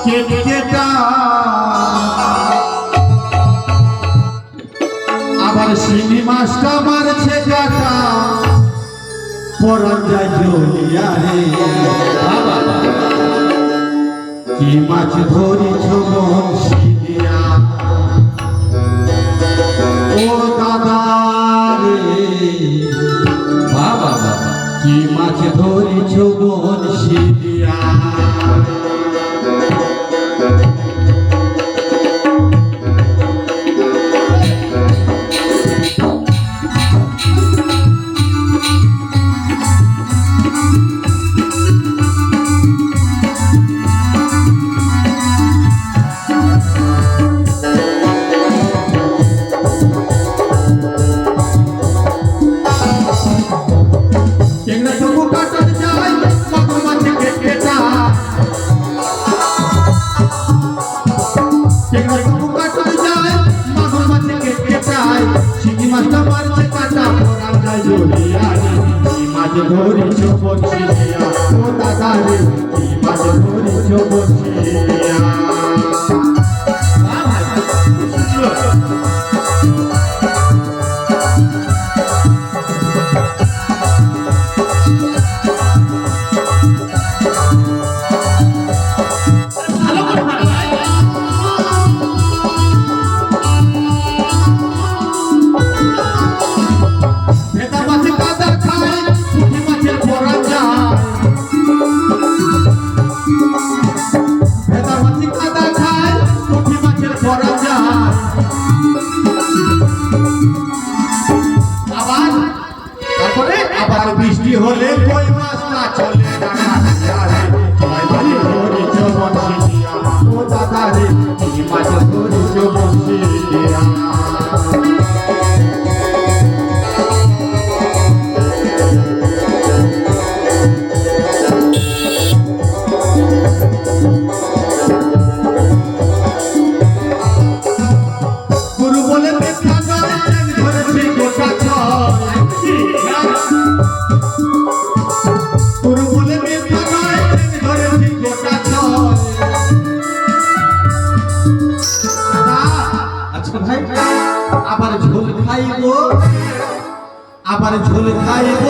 কেটেটা আবার শিঙি মাছটা মারছে কাটা পরান যায় জ্বলিয়া রে কি মাছ ধরিছ মন শিখিয়া ও দাদা রে বাবা কি মাছ ধরিছ মন শিখিয়া ধরিছ বসিয়া ও দাদা রে কি মাছ ধরিছ বসিয়া বৃষ্টি হলে কই মাছ না চলে ও দাদা রে কি মাছ ধরিছ বসিয়া গুরু বলে দেখা ধরেছে গোটা আবার ঝোল খাইব